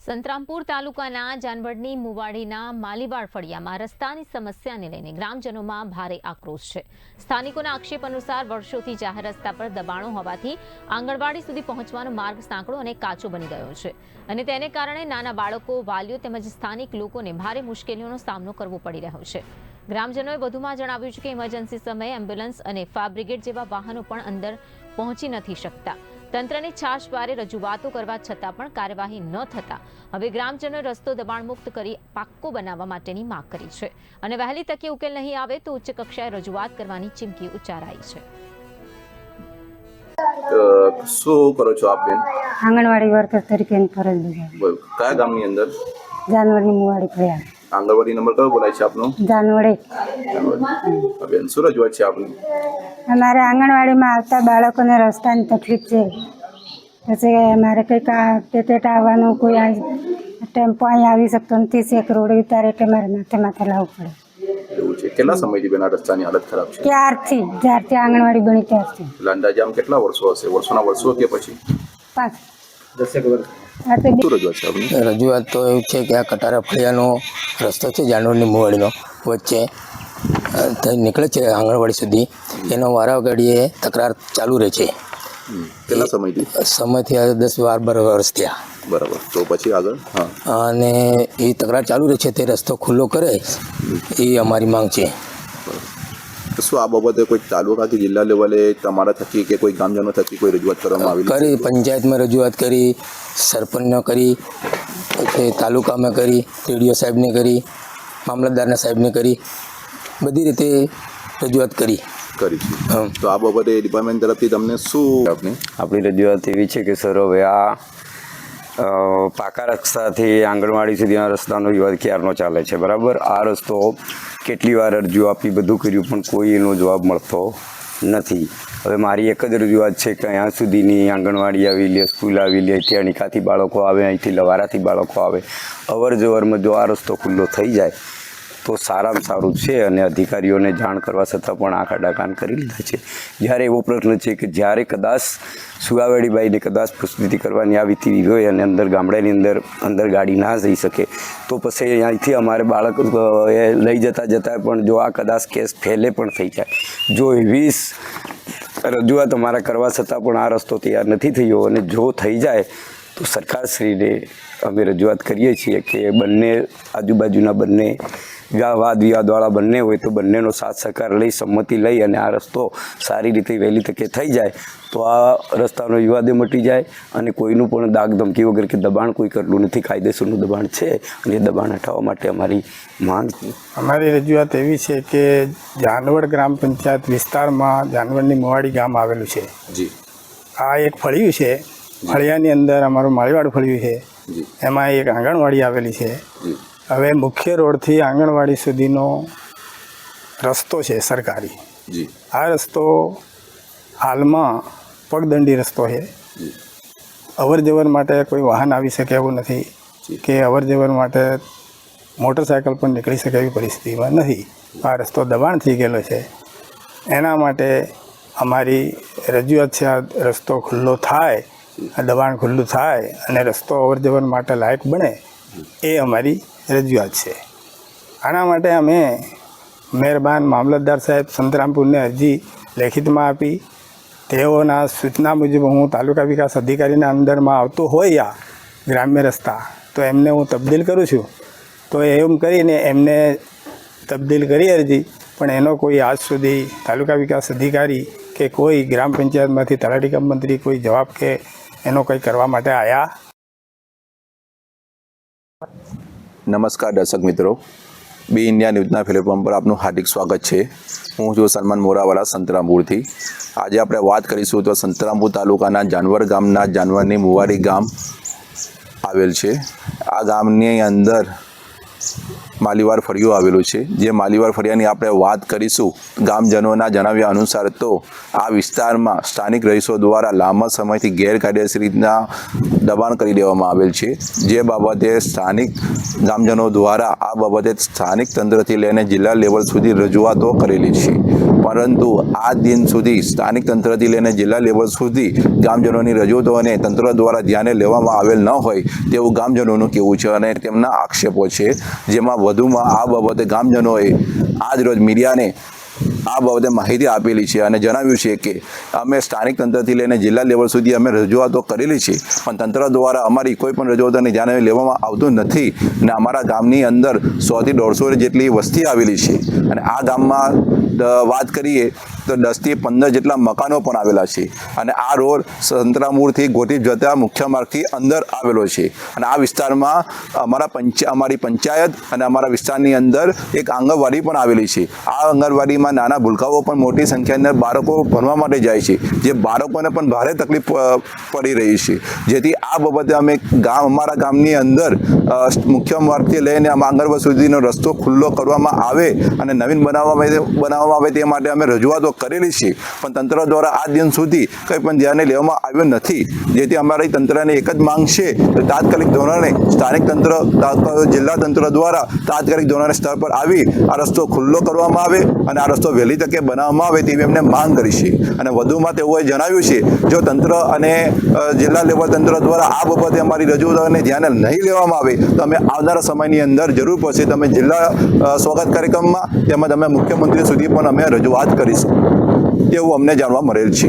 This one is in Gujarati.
સંતરામપુર તાલુકાના જાનવડની મુવાડીના માલીવાડ ફળિયામાં રસ્તાની સમસ્યાને લઈને ગ્રામજનોમાં ભારે આક્રોશ છે। સ્થાનિકોના આક્ષેપ અનુસાર વર્ષોથી જાહેર રસ્તા પર દબાણો હોવાથી આંગણવાડી સુધી પહોંચવાનો માર્ગ સાંકડો અને કાચો બની ગયો છે અને તેને કારણે નાના બાળકો, વાલીઓ તેમજ સ્થાનિક લોકોને ભારે મુશ્કેલીઓનો સામનો કરવો પડી રહ્યો છે। ગ્રામજનોએ વધુમાં જણાવ્યું છે કે ઇમરજન્સી સમયે એમ્બ્યુલન્સ અને ફાયર બ્રિગેડ જેવા વાહનો પણ અંદર પહોંચી નથી શકતા। તંત્રની છાશવારે રજૂઆતો કરવા છતાં પણ કાર્યવાહી ન થતા હવે ગ્રામજનોએ રસ્તો દબાણ મુક્ત કરી પાક્કો બનાવવા માટેની માંગ કરી છે અને વહેલી તકે ઉકેલ નહીં આવે તો ઉચ્ચ કક્ષાએ રજૂઆત કરવાની ચીમકી ઉચ્ચારાઈ છે। શું કરો છો આપ બેન? આંગણવાડી વર્કર તરીકેની ફરજ બજાવું। કયા ગામની અંદર? જાનવડની મુવાડી ફળિયા। આંગણવાડી નંબર કયો બોલાય છે આપનો? જાનવડે। બેન શું રજૂઆત છે આપની? અમારે આંગણવાડીમાં આવતા બાળકોને રસ્તાની તકલીફ છે। પછી અમારે કંઈક પેકેટ આવવાનું કોઈ ટેમ્પો અહીં આવી શકતો નથી। શેક રોડ ઉતારે એટલે મારે માથે લાવવું પડે। એવું છે? કેટલા સમયથી બેન આ રસ્તાની હાલત ખરાબ છે? જ્યારથી આંગણવાડી બની ત્યારથી। અંદાજે આમ કેટલા વર્ષો હશે? વર્ષોના વર્ષો કે પછી 5 10 વર્ષ? શું રજૂઆત છે આપની? રજૂઆત તો એવું છે કે આ કટારા ફળિયાનો રસ્તો છે જાનવડની મુવાડીનો વચ્ચે નીકળે છે આંગણવાડી સુધી, એનો વારા ઘડીએ તકરાર ચાલુ રહે છે। કેટલા સમયથી? સમયથી 10-12 વર્ષ થયા। બરાબર, તો પછી આગળ? હા, અને એ તકરાર ચાલુ રહે છે, તે રસ્તો ખુલ્લો કરે એ અમારી માંગ છે। શું આ બાબતે કોઈ તાલુકા કે જિલ્લા લેવલે તમારા થકી કે કોઈ ગામજનો થકી કોઈ રજૂઆત કરવામાં આવી? કરી, પંચાયતમાં રજૂઆત કરી, સરપંચને કરી, પછી તાલુકામાં કરી, TDO સાહેબને કરી, મામલતદારના સાહેબને કરી, બધી રીતે રજૂઆત કરી છે। તો આ બાબતે ડિપાર્ટમેન્ટ તરફથી તમને શું આપણી રજૂઆત એવી છે કે સર હવે આ પાકા રસ્તાથી આંગણવાડી સુધીના રસ્તાનો વિવાદ ક્યારનો ચાલે છે, બરાબર? આ રસ્તો કેટલી વાર અરજીઓ આપી, બધું કર્યું પણ કોઈ એનો જવાબ મળતો નથી। હવે મારી એક જ રજૂઆત છે કે અહીંયા સુધીની આંગણવાડી આવી લે, સ્કૂલ આવી લે, ત્યાં નિકાથી બાળકો આવે, અહીંથી લવારાથી બાળકો આવે, અવર જવરમાં જો આ રસ્તો ખુલ્લો થઈ જાય તો સારામાં સારું છે। અને અધિકારીઓને જાણ કરવા છતાં પણ આ ખાડાકાન કરી લીધા છે। જ્યારે એવો પ્રશ્ન છે કે જ્યારે કદાચ સુવાવેડીબાઈને કદાચ પુષ્ટિ કરવાની આવી હોય અને અંદર ગામડાની અંદર ગાડી ના જઈ શકે તો પછી અહીંથી અમારે બાળક લઈ જતાં પણ જો આ કદાચ કેસ ફેલે પણ થઈ જાય, જો એવી રજૂઆત અમારા કરવા છતાં પણ આ રસ્તો તૈયાર નથી થયો અને જો થઈ જાય તો સરકારશ્રીને અમે રજૂઆત કરીએ છીએ કે બંને આજુબાજુના બંને વાદ વિવાદવાળા બંને હોય તો બંનેનો સાથ સહકાર લઈ, સંમતિ લઈ અને આ રસ્તો સારી રીતે વહેલી તકે થઈ જાય તો આ રસ્તાનો વિવાદે મટી જાય અને કોઈનું પણ દાગ ધમકી વગર કે દબાણ કોઈ કરેલું નથી, કાયદેસરનું દબાણ છે અને એ દબાણ હટાવવા માટે અમારી માંગ છે। અમારી રજૂઆત એવી છે કે જાનવડ ગ્રામ પંચાયત વિસ્તારમાં જાનવડની મુવાડી ગામ આવેલું છે। જી, આ એક ફળિયું છે, ફળિયાની અંદર અમારું માળીવાડ ફળિયું છે, એમાં એક આંગણવાડી આવેલી છે। હવે મુખ્ય રોડથી આંગણવાડી સુધીનો રસ્તો છે સરકારી, આ રસ્તો હાલમાં પગદંડી રસ્તો છે। અવર જવર માટે કોઈ વાહન આવી શકે એવું નથી કે અવર જવર માટે મોટરસાયકલ પણ નીકળી શકે એવી પરિસ્થિતિમાં નથી। આ રસ્તો દબાણ થઈ ગયેલો છે, એના માટે અમારી રજૂઆત છે આ રસ્તો ખુલ્લો થાય, આ દબાણ ખુલ્લું થાય અને રસ્તો અવર જવર માટે લાયક બને એ અમારી રજૂઆત છે। આના માટે અમે મહેરબાન મામલતદાર સાહેબ સંતરામપુરને અરજી લેખિતમાં આપી, તેઓના સૂચના મુજબ હું તાલુકા વિકાસ અધિકારીના અંદરમાં આવતો હોય આ ગ્રામ્ય રસ્તા તો એમને હું તબદીલ કરું છું, તો એમ કરીને એમને તબદીલ કરી અરજી, પણ એનો કોઈ આજ સુધી તાલુકા વિકાસ અધિકારી કે કોઈ ગ્રામ પંચાયતમાંથી તલાટી કમ મંત્રી કોઈ જવાબ કે એનો કંઈ કરવા માટે આવ્યા। નમસ્કાર દર્શક મિત્રો, બી ઇન્ડિયા ન્યૂઝના પ્લેટફોર્મ પર આપનું હાર્દિક સ્વાગત છે। હું છું સલમાન મોરાવાલા સંતરામપુરથી। આજે આપણે વાત કરીશું તો સંતરામપુર તાલુકાના જાનવડ ગામના જાનવડની મુવાડી ગામ આવેલ છે। આ ગામની અંદર માલીવાડ ફળિયું આવેલું છે, જે માલીવાડ ફળિયાની આપણે વાત કરીશું। ગામજનોના જણાવ્યા અનુસાર તો આ વિસ્તારમાં સ્થાનિક રહીશો દ્વારા લાંબા સમયથી ગેરકાયદેસર રીતના દબાણ કરી દેવામાં આવેલ છે, જે બાબતે સ્થાનિક ગામજનો દ્વારા આ બાબતે સ્થાનિક તંત્રથી લઈને જિલ્લા લેવલ સુધી રજૂઆતો કરેલી છે। પરંતુ આ દિન સુધી સ્થાનિક તંત્રથી લઈને જિલ્લા લેવલ સુધી ગામજનોની રજૂઆતો અને તંત્ર દ્વારા ધ્યાને લેવામાં આવેલ ન હોય તેવું ગામજનોનું કહેવું છે અને તેમના આક્ષેપો છે, જેમાં વધુમાં આ બાબતે ગામજનોએ આજ રોજ મીડિયાને આ બાબતે માહિતી આપેલી છે અને જણાવ્યું છે કે અમે સ્થાનિક તંત્રથી લઈને જિલ્લા લેવલ સુધી અમે રજૂઆતો કરેલી છે, પણ તંત્ર દ્વારા અમારી કોઈ પણ રજૂઆતોને ધ્યાને લેવામાં આવતું નથી અને અમારા ગામની અંદર 100 થી 150 જેટલી વસ્તી આવેલી છે અને આ ગામમાં વાત કરીએ તો 10 થી 15 જેટલા મકાનો પણ આવેલા છે અને આ રોડ સંતરામપુરથી ગોઠી જતા મુખ્ય માર્ગથી અંદર આવેલો છે અને આ વિસ્તારમાં અમારી પંચાયત અને અમારા વિસ્તારની અંદર એક આંગણવાડી પણ આવેલી છે. આ આંગણવાડીમાં નાના ભૂલકાઓ પણ મોટી સંખ્યાની અંદર બાળકો ભણવા માટે જાય છે, જે બાળકોને પણ ભારે તકલીફ પડી રહી છે, જેથી આ બાબતે અમે અમારા ગામની અંદર મુખ્ય માર્ગથી લઈને આંગણવાડી સુધીનો રસ્તો ખુલ્લો કરવામાં આવે અને નવીન બનાવવામાં આવે તે માટે અમે રજૂઆતો કરેલી છે, પણ તંત્ર દ્વારા આ દિન સુધી કંઈ પણ ધ્યાને લેવામાં આવ્યું નથી, જેથી અમારી તંત્રની એક જ માંગ છે કે તાત્કાલિક ધોરણે સ્થાનિક તંત્ર જિલ્લા તંત્ર દ્વારા તાત્કાલિક ધોરણે સ્થળ પર આવી આ રસ્તો ખુલ્લો કરવામાં આવે અને આ રસ્તો વહેલી તકે બનાવવામાં આવે તેવી એમને માંગ કરી છે. અને વધુમાં તેઓએ જણાવ્યું છે જો તંત્ર અને જિલ્લા લેવલ તંત્ર દ્વારા આ બાબતે અમારી રજૂઆતોને ધ્યાને નહીં લેવામાં આવે તો અમે આવનારા સમયની અંદર જરૂર પડશે તમે જિલ્લા સ્વાગત કાર્યક્રમમાં તેમજ અમે મુખ્યમંત્રી સુધી પણ અમે રજૂઆત કરીશું તેવું અમને જાણવા મળેલ છે.